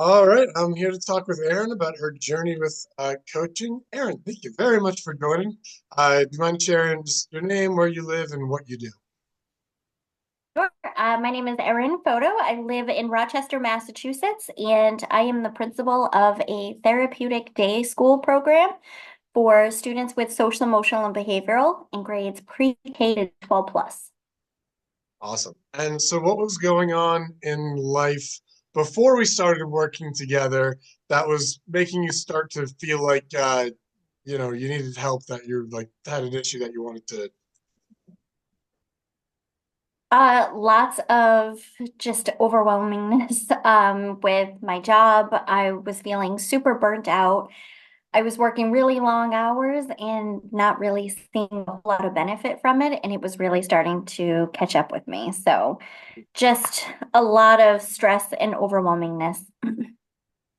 All right, I'm here to talk with Erinn about her journey with coaching. Erinn, thank you very much for joining. Do you mind sharing just your name, where you live, and what you do? Sure. My name is Erinn Photo. I live in Rochester, Massachusetts, and I am the principal of a therapeutic day school program for students with social, emotional, and behavioral in grades pre-K to 12 plus. Awesome. And so, what was going on in life before we started working together that was making you start to feel like you needed help, that you're like had an issue that you wanted to? Lots of just overwhelmingness with my job. I was feeling super burnt out. I was working really long hours and not really seeing a whole lot of benefit from it, and it was really starting to catch up with me. So, just a lot of stress and overwhelmingness.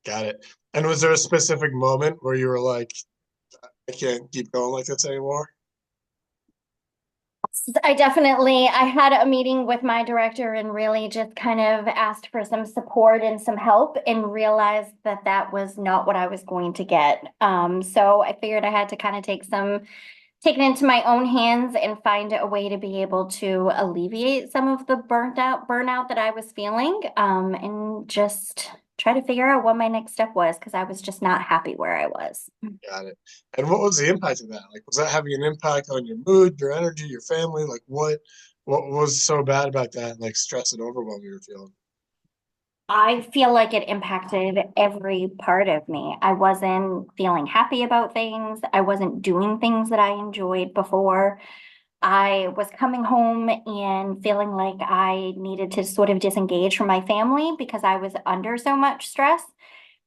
Got it. And was there a specific moment where you were like, I can't keep going like this anymore? I had a meeting with my director and really just kind of asked for some support and some help and realized that that was not what I was going to get. So I figured I had to kind of take it into my own hands and find a way to be able to alleviate some of the burnout that I was feeling, and just try to figure out what my next step was because I was just not happy where I was. Got it. And what was the impact of that? Like, was that having an impact on your mood, your energy, your family? Like, what was so bad about that? Like, stress and overwhelm you were feeling? I feel like it impacted every part of me. I wasn't feeling happy about things. I wasn't doing things that I enjoyed before. I was coming home and feeling like I needed to sort of disengage from my family because I was under so much stress.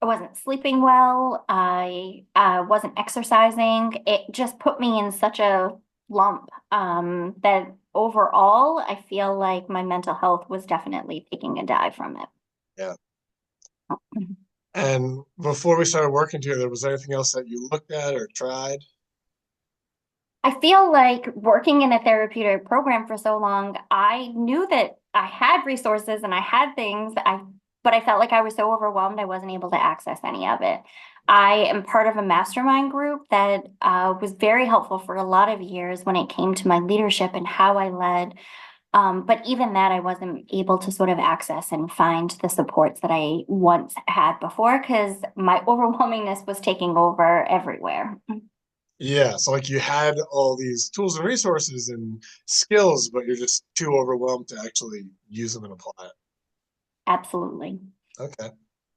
I wasn't sleeping well. I wasn't exercising. It just put me in such a lump, that overall, I feel like my mental health was definitely taking a dive from it. Yeah. And before we started working together, was there anything else that you looked at or tried? I feel like working in a therapeutic program for so long, I knew that I had resources and I had things, but I felt like I was so overwhelmed I wasn't able to access any of it. I am part of a mastermind group that was very helpful for a lot of years when it came to my leadership and how I led. But even that, I wasn't able to sort of access and find the supports that I once had before because my overwhelmingness was taking over everywhere. Yeah, so like you had all these tools and resources and skills, but you're just too overwhelmed to actually use them and apply it. Absolutely. Okay.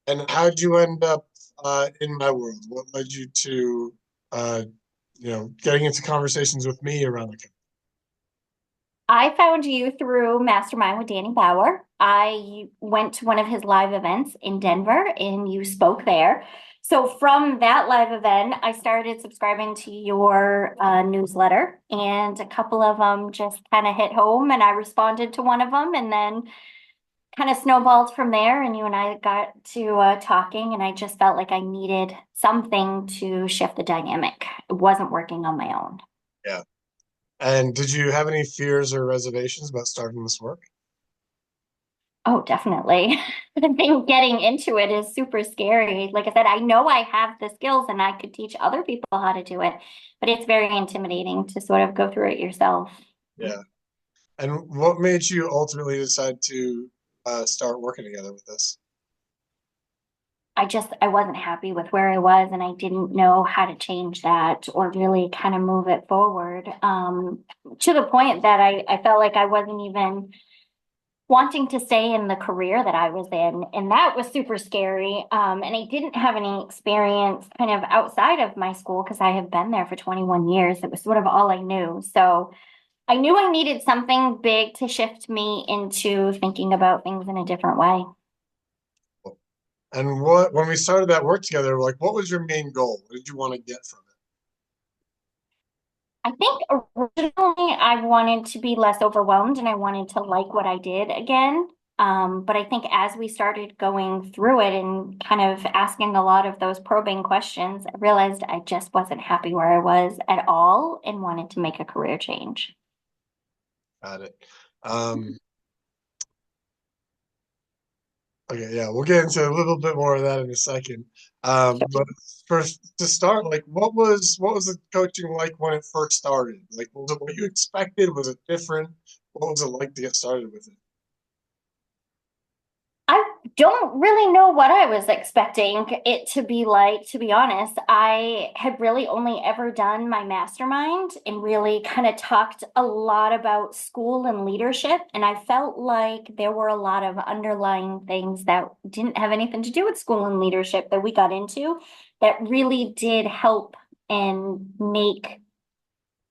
And how did you end up in my world? What led you to, uh, getting into conversations with me around the? I found you through Mastermind with Danny Bauer. I went to one of his live events in Denver and you spoke there. So from that live event, I started subscribing to your newsletter, and a couple of them just kind of hit home and I responded to one of them, and then kind of snowballed from there, and you and I got to talking, and I just felt like I needed something to shift the dynamic. It wasn't working on my own. Yeah. And did you have any fears or reservations about starting this work? Oh, definitely. I think getting into it is super scary. Like I said, I know I have the skills and I could teach other people how to do it, but it's very intimidating to sort of go through it yourself. Yeah. And what made you ultimately decide to start working together with this? I wasn't happy with where I was and I didn't know how to change that or really kind of move it forward. To the point that I felt like I wasn't even wanting to stay in the career that I was in. And that was super scary. And I didn't have any experience kind of outside of my school because I have been there for 21 years. It was sort of all I knew. So I knew I needed something big to shift me into thinking about things in a different way. And what when we started that work together, like what was your main goal? What did you want to get from I think originally I wanted to be less overwhelmed and I wanted to like what I did again. But I think as we started going through it and kind of asking a lot of those probing questions, I realized I just wasn't happy where I was at all and wanted to make a career change. it? Got it. Um, Okay, yeah, we'll get into a little bit more of that in a second. But first, to start, like, what was the coaching like when it first started? Like, was it what you expected? Was it different? What was it like to get started with it? I don't really know what I was expecting it to be like, to be honest. I had really only ever done my mastermind and really kind of talked a lot about school and leadership. And I felt like there were a lot of underlying things that didn't have anything to do with school and leadership that we got into that really did help and make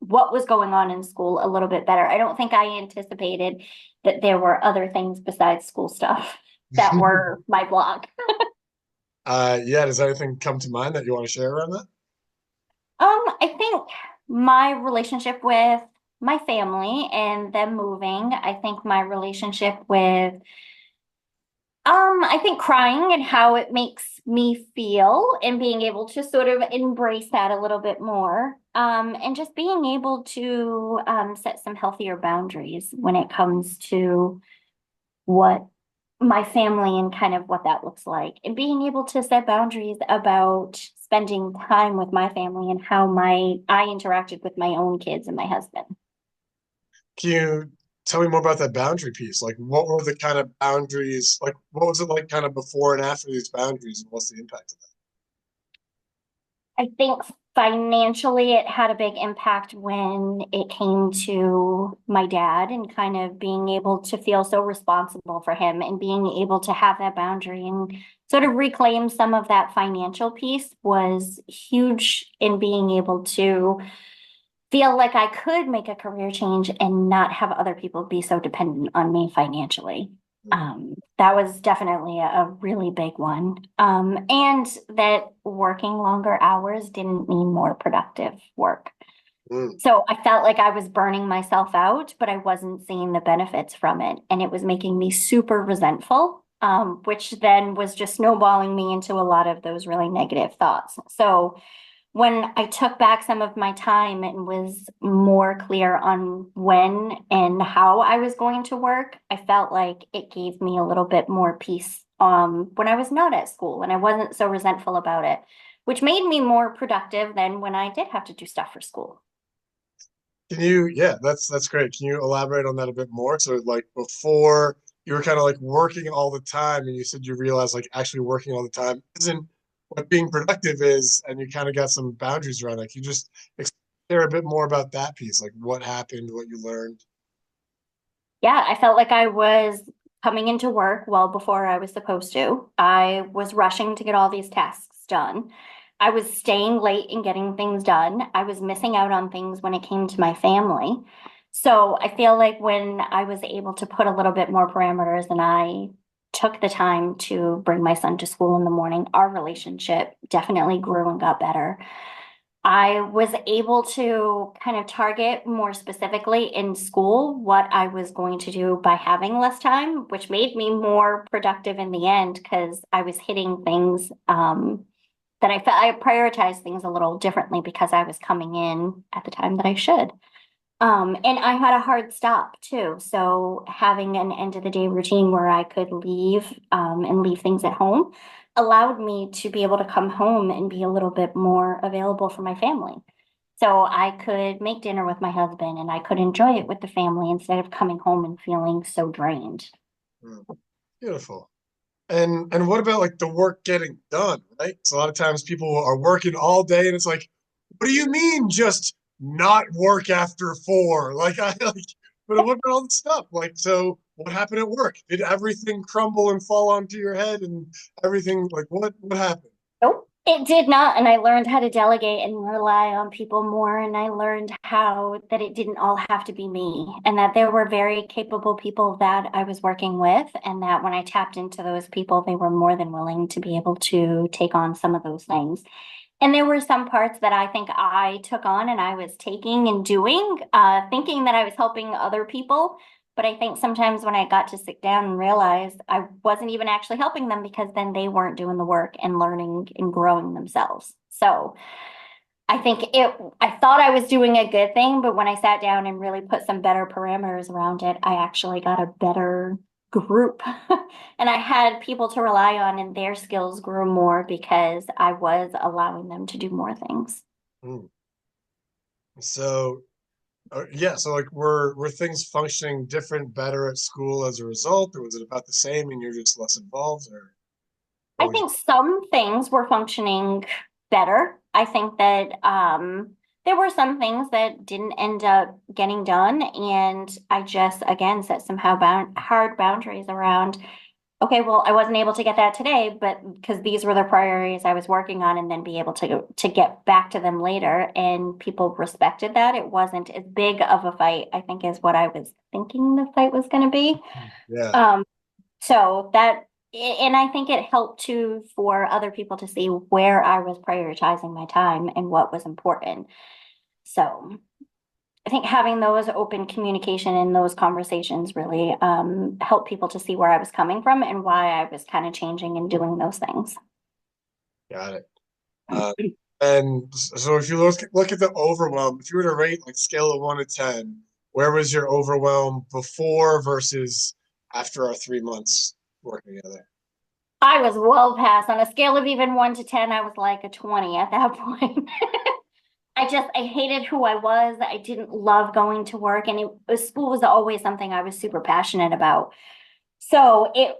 what was going on in school a little bit better. I don't think I anticipated that there were other things besides school stuff that were my blog. Yeah, does anything come to mind that you want to share around that? I think my relationship with my family and them moving, I think my relationship with I think crying and how it makes me feel and being able to sort of embrace that a little bit more. And just being able to set some healthier boundaries when it comes to what my family and kind of what that looks like. And being able to set boundaries about spending time with my family and how my I interacted with my own kids and my husband. Can you tell me more about that boundary piece? Like, what were the kind of boundaries? Like, what was it like kind of before and after these boundaries, and what's the impact of I think financially it had a big impact when it came to my dad and kind of being able to feel so responsible for him and being able to have that boundary and sort of reclaim some of that financial piece was huge in being able to feel like I could make a career change and not have other people be so dependent on me financially. that? That was definitely a really big one. And that working longer hours didn't mean more productive work. Mm. So I felt like I was burning myself out, but I wasn't seeing the benefits from it. And it was making me super resentful, which then was just snowballing me into a lot of those really negative thoughts. So when I took back some of my time and was more clear on when and how I was going to work, I felt like it gave me a little bit more peace when I was not at school and I wasn't so resentful about it, which made me more productive than when I did have to do stuff for school. Can you, yeah, that's great. Can you elaborate on that a bit more? So like before you were kind of like working all the time and you said you realized like actually working all the time isn't what being productive is, and you kind of got some boundaries around that. Can you just share a bit more about that piece? Like what happened, what you learned? Yeah, I felt like I was coming into work well before I was supposed to. I was rushing to get all these tasks done. I was staying late and getting things done. I was missing out on things when it came to my family. So I feel like when I was able to put a little bit more parameters and I took the time to bring my son to school in the morning, our relationship definitely grew and got better. I was able to kind of target more specifically in school what I was going to do by having less time, which made me more productive in the end because I was hitting things that I felt I prioritized things a little differently because I was coming in at the time that I should. And I had a hard stop too. So having an end of the day routine where I could leave and leave things at home allowed me to be able to come home and be a little bit more available for my family. So I could make dinner with my husband and I could enjoy it with the family instead of coming home and feeling so drained. Mm. Beautiful. And what about like the work getting done, right? So a lot of times people are working all day and it's like, what do you mean just not work after four? Like I like, but what about all the stuff? Like, so what happened at work? Did everything crumble and fall onto your head and everything like what happened? Nope. It did not. And I learned how to delegate and rely on people more. And I learned how that it didn't all have to be me and that there were very capable people that I was working with. And that when I tapped into those people, they were more than willing to be able to take on some of those things. And there were some parts that I think I took on and I was taking and doing, thinking that I was helping other people. But I think sometimes when I got to sit down and realize I wasn't even actually helping them because then they weren't doing the work and learning and growing themselves. So I thought I was doing a good thing, but when I sat down and really put some better parameters around it, I actually got a better group and I had people to rely on, and their skills grew more because I was allowing them to do more things. Mm. So yeah, so like were things functioning different, better at school as a result, or was it about the same and you're just less involved, or what I would you? think some things were functioning better. I think that there were some things that didn't end up getting done, and I just again set some hard boundaries around. Okay, well, I wasn't able to get that today, but because these were the priorities I was working on, and then be able to get back to them later, and people respected that. It wasn't as big of a fight, I think, is what I was thinking the fight was going to be. Yeah, Um, so that, and I think it helped too for other people to see where I was prioritizing my time and what was important. So I think having those open communication and those conversations really helped people to see where I was coming from and why I was kind of changing and doing those things. got it. Uh, and so if you look at the overwhelm, if you were to rate like scale of 1 to 10, where was your overwhelm before versus after our 3 months working together? I was well past on a scale of even 1 to 10. I was like a 20 at that point. I hated who I was. I didn't love going to work, and school was always something I was super passionate about. So it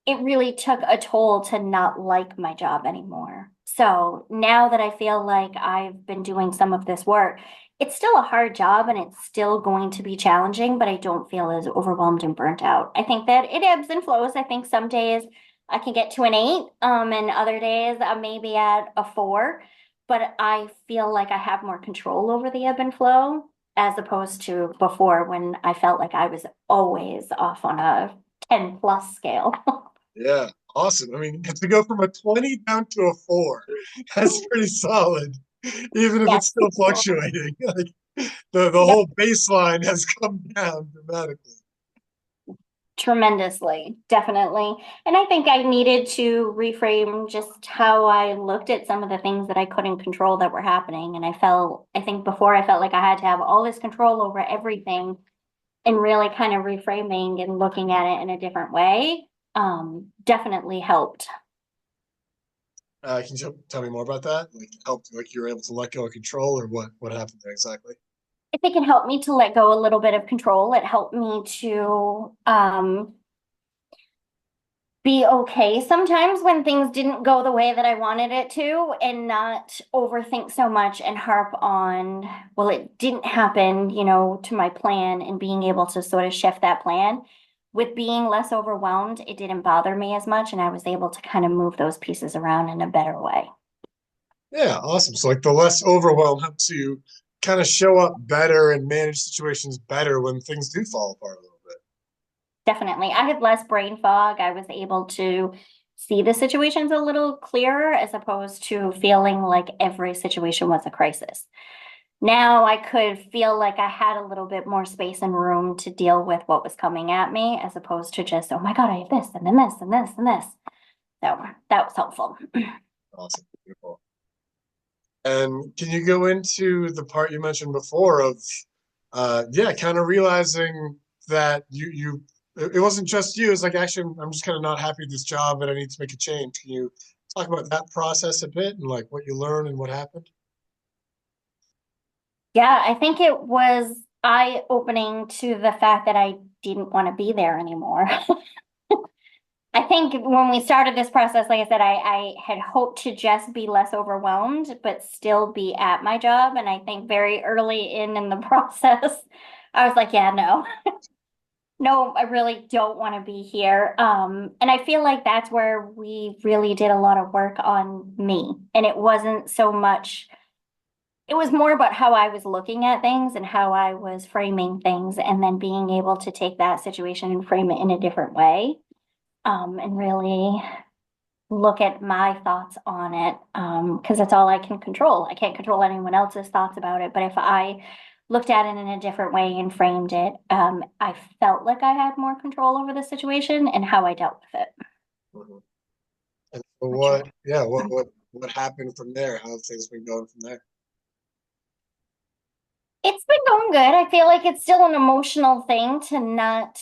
really took a toll to not like my job anymore. So now that I feel like I've been doing some of this work, it's still a hard job and it's still going to be challenging, but I don't feel as overwhelmed and burnt out. I think that it ebbs and flows. I think some days I can get to an 8, and other days I'm maybe at a 4, but I feel like I have more control over the ebb and flow as opposed to before when I felt like I was always off on a 10 plus scale. Yeah, awesome. I mean, to go from a 20 down to a 4, that's pretty solid, even if Yes. it's still fluctuating. Like the Yep. whole baseline has come down dramatically. Tremendously, definitely. And I think I needed to reframe just how I looked at some of the things that I couldn't control that were happening. And I think before I felt like I had to have all this control over everything, and really kind of reframing and looking at it in a different way, definitely helped. Can you tell me more about that? Like, helped, like you were able to let go of control, or what happened there exactly? If it can help me to let go a little bit of control, it helped me to be okay sometimes when things didn't go the way that I wanted it to, and not overthink so much and harp on, well, it didn't happen, to my plan, and being able to sort of shift that plan. With being less overwhelmed, it didn't bother me as much, and I was able to kind of move those pieces around in a better way. Yeah, awesome. So like the less overwhelm helps you kind of show up better and manage situations better when things do fall apart a little bit. Definitely. I had less brain fog. I was able to see the situations a little clearer as opposed to feeling like every situation was a crisis. Now I could feel like I had a little bit more space and room to deal with what was coming at me as opposed to just, oh my God, I have this and then this and this and this. So that was helpful. Awesome. Beautiful. And can you go into the part you mentioned before of, yeah, kind of realizing that it wasn't just you. It's like, actually, I'm just kind of not happy with this job and I need to make a change. Can you talk about that process a bit and like what you learned and what happened? Yeah, I think it was eye-opening to the fact that I didn't want to be there anymore. I think when we started this process, like I said, I had hoped to just be less overwhelmed, but still be at my job. And I think very early in the process, I was like, yeah, no, no, I really don't want to be here. And I feel like that's where we really did a lot of work on me. And it wasn't so much, it was more about how I was looking at things and how I was framing things, and then being able to take that situation and frame it in a different way. And really look at my thoughts on it, because that's all I can control. I can't control anyone else's thoughts about it, but if I looked at it in a different way and framed it, I felt like I had more control over the situation and how I dealt with it. Mhm. And so Which yeah, what happened from there? How have things been going from there? it's been going good. I feel like it's still an emotional thing to not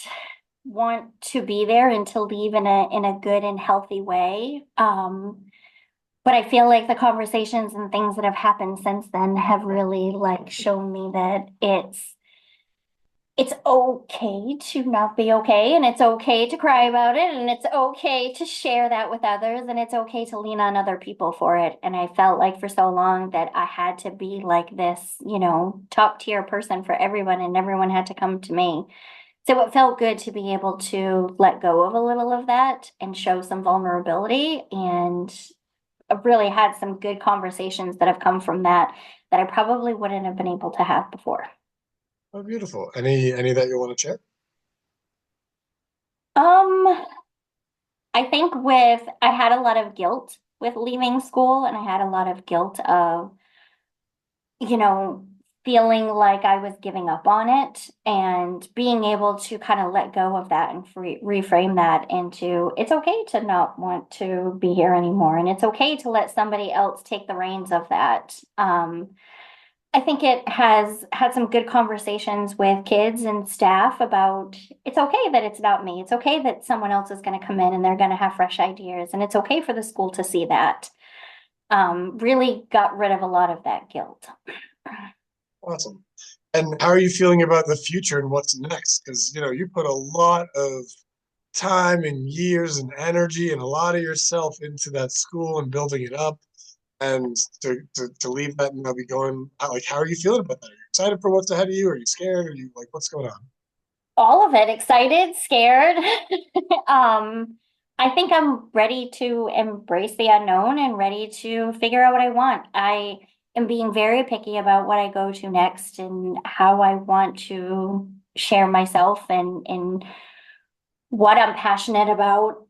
want to be there and to leave in a good and healthy way. But I feel like the conversations and things that have happened since then have really like shown me that it's okay to not be okay, and it's okay to cry about it, and it's okay to share that with others, and it's okay to lean on other people for it. And I felt like for so long that I had to be like this, top tier person for everyone, and everyone had to come to me. So it felt good to be able to let go of a little of that and show some vulnerability. And I've really had some good conversations that have come from that that I probably wouldn't have been able to have before. Oh, beautiful. Any that you want to share? Um, I think I had a lot of guilt with leaving school, and I had a lot of guilt of, you know, feeling like I was giving up on it, and being able to kind of let go of that and reframe that into it's okay to not want to be here anymore, and it's okay to let somebody else take the reins of that. I think it has had some good conversations with kids and staff about it's okay that it's about me. It's okay that someone else is going to come in and they're going to have fresh ideas. And it's okay for the school to see that. Really got rid of a lot of that guilt. Awesome. And how are you feeling about the future and what's next? Because, you put a lot of time and years and energy and a lot of yourself into that school and building it up. And to leave that and now be going, like, how are you feeling about that? Are you excited for what's ahead of you? Are you scared? Are you like, what's going on? All of it, excited, scared. I think I'm ready to embrace the unknown and ready to figure out what I want. I am being very picky about what I go to next and how I want to share myself and what I'm passionate about.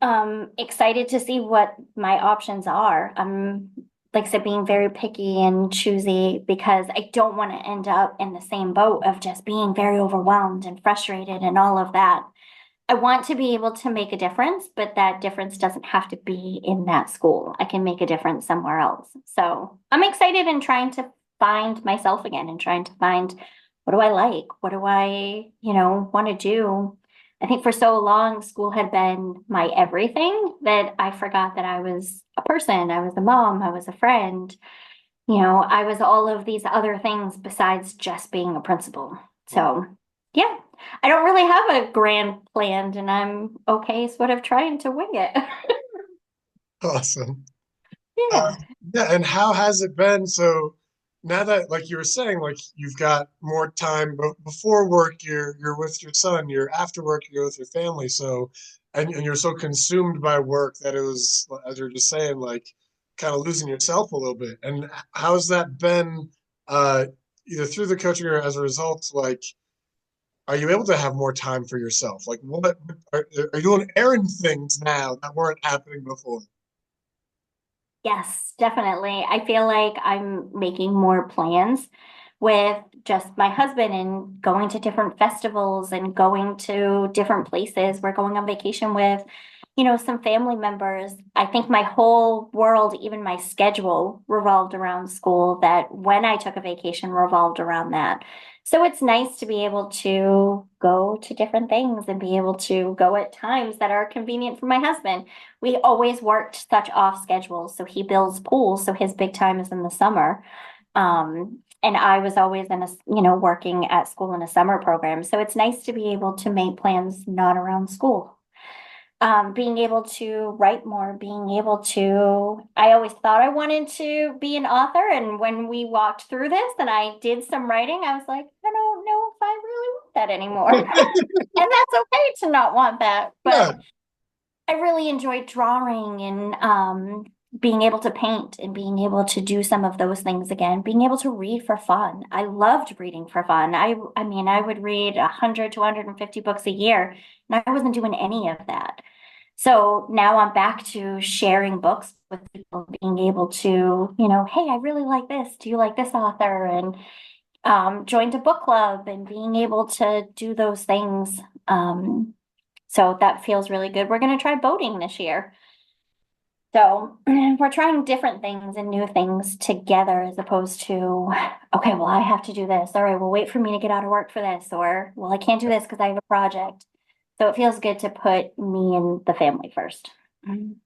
Excited to see what my options are. I'm, like I said, being very picky and choosy because I don't want to end up in the same boat of just being very overwhelmed and frustrated and all of that. I want to be able to make a difference, but that difference doesn't have to be in that school. I can make a difference somewhere else. So I'm excited and trying to find myself again and trying to find what do I like? What do I, want to do? I think for so long, school had been my everything that I forgot that I was a person, I was a mom, I was a friend. I was all of these other things besides just being a principal. So, yeah, I don't really have a grand planned, and I'm okay sort of trying to wing it. Awesome. Yeah. Yeah, and how has it been? So now that, like you were saying, like you've got more time before work, you're with your son, you're after work, you're with your family. So, and you're so consumed by work that it was, as you're just saying, like kind of losing yourself a little bit. And how's that been, uh, either through the coaching or as a result? Like, are you able to have more time for yourself? Like, what are you doing errand things now that weren't happening before? Yes, definitely. I feel like I'm making more plans with just my husband and going to different festivals and going to different places. We're going on vacation with, some family members. I think my whole world, even my schedule, revolved around school, that when I took a vacation revolved around that. So it's nice to be able to go to different things and be able to go at times that are convenient for my husband. We always worked such off schedules. So he builds pools, so his big time is in the summer. And I was always working at school in a summer program. So it's nice to be able to make plans not around school. Being able to write more, being able to, I always thought I wanted to be an author. And when we walked through this and I did some writing, I was like, I don't know if I really want that anymore. And that's okay to not want that. Yeah. But I really enjoyed drawing and being able to paint and being able to do some of those things again, being able to read for fun. I loved reading for fun. I mean, I would read 100 to 150 books a year, and I wasn't doing any of that. So now I'm back to sharing books with people, being able to, hey, I really like this. Do you like this author? And joined a book club and being able to do those things. So that feels really good. We're going to try boating this year. So we're trying different things and new things together as opposed to, okay, well, I have to do this. All right, well, wait for me to get out of work for this. Or, well, I can't do this because I have a project. So it feels good to put me and the family first. Mhm.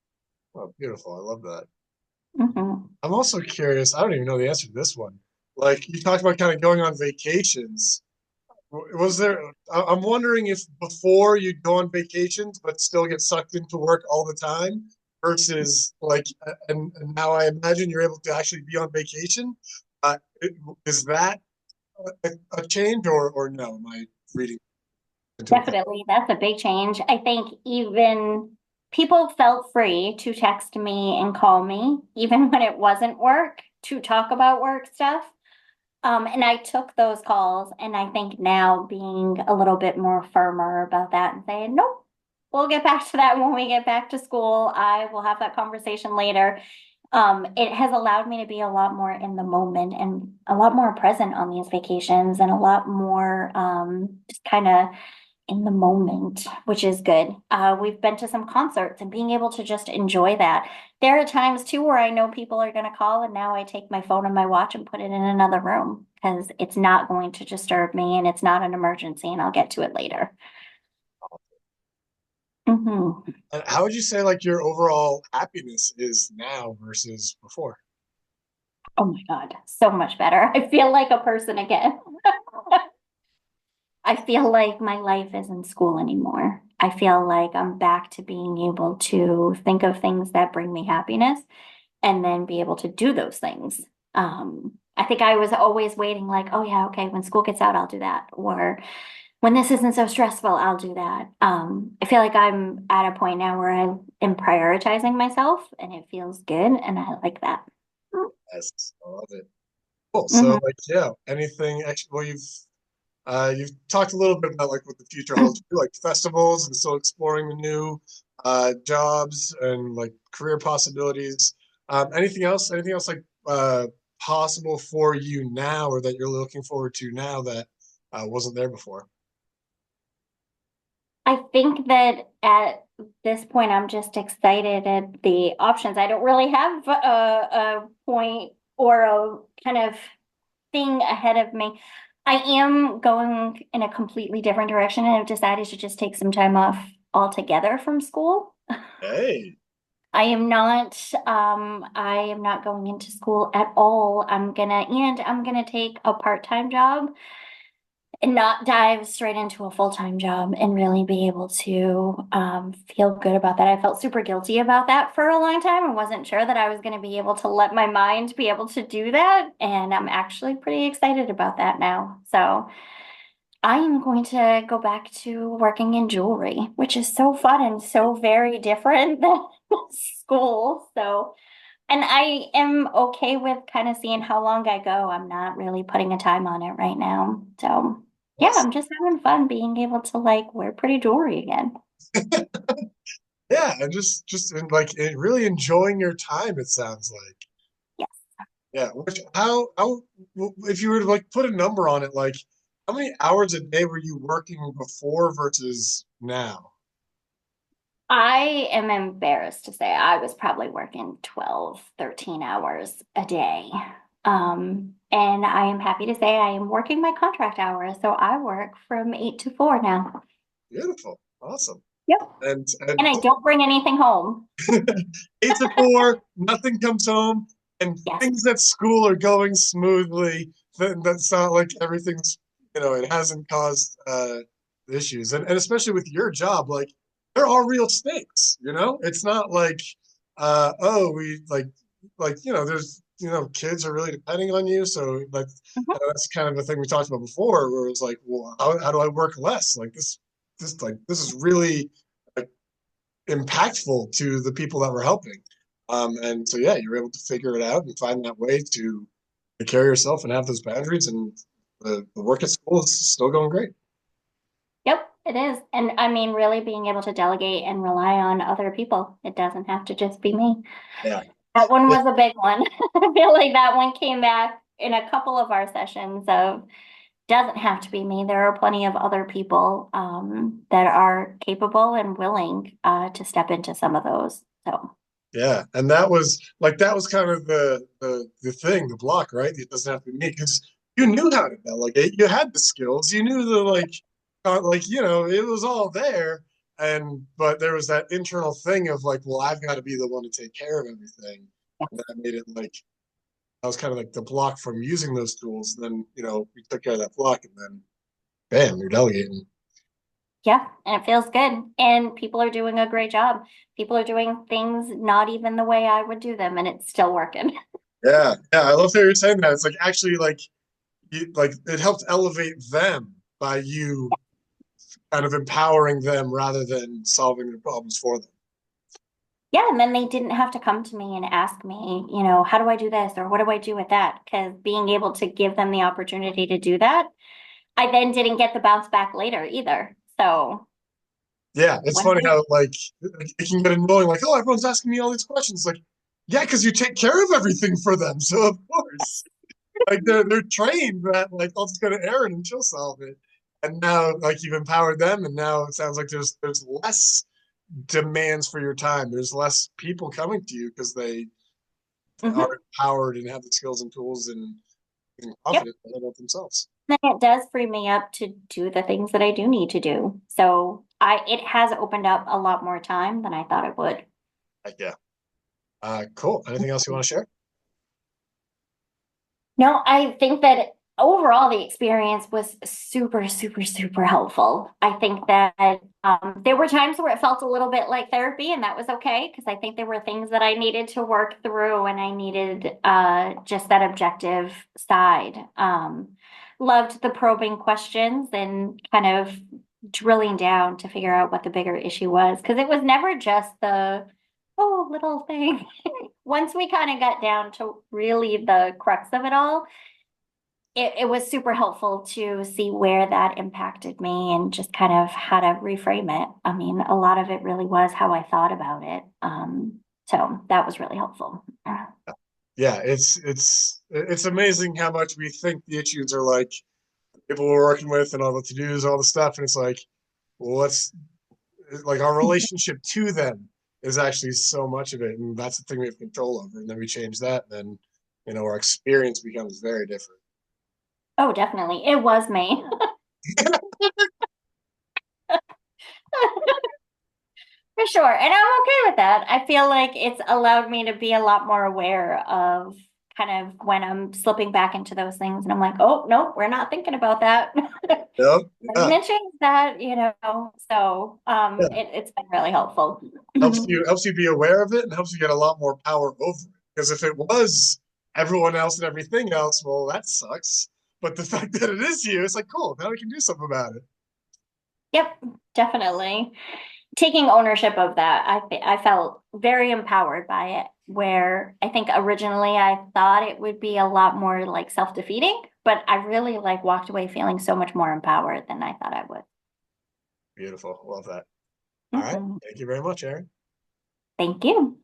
Oh, beautiful. I love that. Mhm. I'm also curious. I don't even know the answer to this one. Like you talked about kind of going on vacations. Was there, I'm wondering if before you'd go on vacations, but still get sucked into work all the time versus like, and now I imagine you're able to actually be on vacation. Uh, is that a change or no? Am I reading into it? Definitely, that's a big change. I think even people felt free to text me and call me, even when it wasn't work, to talk about work stuff. And I took those calls, and I think now being a little bit more firmer about that and saying, nope, we'll get back to that when we get back to school. I will have that conversation later. It has allowed me to be a lot more in the moment and a lot more present on these vacations and a lot more just kind of in the moment, which is good. We've been to some concerts and being able to just enjoy that. There are times too where I know people are going to call, and now I take my phone and my watch and put it in another room because it's not going to disturb me and it's not an emergency, and I'll get to it later. Hmm. And how would you say like your overall happiness is now versus before? Oh my God, so much better. I feel like a person again. I feel like my life isn't school anymore. I feel like I'm back to being able to think of things that bring me happiness and then be able to do those things. I think I was always waiting, like, oh yeah, okay, when school gets out, I'll do that. Or when this isn't so stressful, I'll do that. I feel like I'm at a point now where I am prioritizing myself and it feels good and I like that. Yes, I love it. Cool. So Mhm. like yeah, anything extra? Well, you've talked a little bit about like what the future holds for you, like festivals and still exploring the new jobs and like career possibilities. Anything else? Anything else like possible for you now or that you're looking forward to now that wasn't there before? I think that at this point, I'm just excited at the options. I don't really have a point or a kind of thing ahead of me. I am going in a completely different direction and have decided to just take some time off altogether from school. Hey, I am not going into school at all. And I'm gonna take a part-time job and not dive straight into a full-time job and really be able to feel good about that. I felt super guilty about that for a long time and wasn't sure that I was going to be able to let my mind be able to do that. And I'm actually pretty excited about that now. So I am going to go back to working in jewelry, which is so fun and so very different than school. So, and I am okay with kind of seeing how long I go. I'm not really putting a time on it right now. So, yeah, awesome. I'm just having fun being able to like wear pretty jewelry again. Yeah, and just and like really enjoying your time, it sounds like. Yes. Yeah, which how if you were to like put a number on it, like how many hours a day were you working before versus now? I am embarrassed to say I was probably working 12, 13 hours a day. And I am happy to say I am working my contract hours. So I work from 8 to 4 now. Beautiful, awesome, Yep. and And I don't bring anything home. 8 to 4, nothing comes home, and Yes. things at school are going smoothly. That's not like everything's, it hasn't caused issues. And especially with your job, like there are real stakes, it's not like, oh, we like, there's, kids are really depending on you. So like, Mhm. that's kind of the thing we talked about before, where it's like, well, how do I work less? Like this is really like, impactful to the people that we're helping. And so, yeah, you're able to figure it out and find that way to take care of yourself and have those boundaries. And the work at school is still going great. Yep, it is. And I mean, really being able to delegate and rely on other people. It doesn't have to just be me. Yeah. That one Yeah. was a big one. I feel like that one came back in a couple of our sessions of doesn't have to be me. There are plenty of other people that are capable and willing to step into some of those. So, Yeah. And that was kind of the thing, the block, right? It doesn't have to be me because you knew how to delegate. You had the skills. You knew the like like, it was all there. And, but there was that internal thing of like, well, I've got to be the one to take care of everything. And that made it like, that was kind of like the block from using those tools. And then, we took care of that block and then bam, you're delegating. Yeah, and it feels good. And people are doing a great job. People are doing things not even the way I would do them, and it's still working. Yeah. Yeah. I love that you're saying that. It's like actually like, like it helped elevate them by you kind of empowering them rather than solving their problems for them. Yeah, and then they didn't have to come to me and ask me, how do I do this or what do I do with that? Because being able to give them the opportunity to do that, I then didn't get the bounce back later either. So Yeah, it's when funny how like it can get annoying. Like, oh, everyone's asking me all these questions. Like, yeah, because you take care of everything for them, so of course, like they're trained that like I'll just go to Erin and she'll solve it. And now like you've empowered them, and now it sounds like there's less demands for your time. There's less people coming to you because they are Mhm. empowered and have the skills and tools and Yep. confident about themselves. Then it does free me up to do the things that I do need to do. So it has opened up a lot more time than I thought it would. Like, yeah, cool. Anything else you want to share? No, I think that overall the experience was super, super, super helpful. I think that there were times where it felt a little bit like therapy, and that was okay because I think there were things that I needed to work through, and I needed just that objective side. Loved the probing questions and kind of drilling down to figure out what the bigger issue was because it was never just the little thing. Once we kind of got down to really the crux of it all, it was super helpful to see where that impacted me and just kind of how to reframe it. I mean, a lot of it really was how I thought about it. So that was really helpful. Yeah, it's amazing how much we think the issues are like people we're working with and all the to dos, all the stuff, and it's like, well, let's like our relationship to them is actually so much of it, and that's the thing we have control over. And then we change that, and then our experience becomes very different. Oh, definitely. It was me. For sure. And I'm okay with that. I feel like it's allowed me to be a lot more aware of kind of when I'm slipping back into those things and I'm like, oh, no, we're not thinking about that. Yep. I'm Yeah. gonna change that. So Yeah. it's been really helpful. Helps you be aware of it and helps you get a lot more power over it. Because if it was everyone else and everything else, well, that sucks. But the fact that it is you, it's like cool. Now we can do something about it. Yep, definitely. Taking ownership of that, I felt very empowered by it. Where I think originally I thought it would be a lot more like self-defeating, but I really like walked away feeling so much more empowered than I thought I would. Beautiful. Love that. All right. Mhm. Thank you very much, Erinn. Thank you.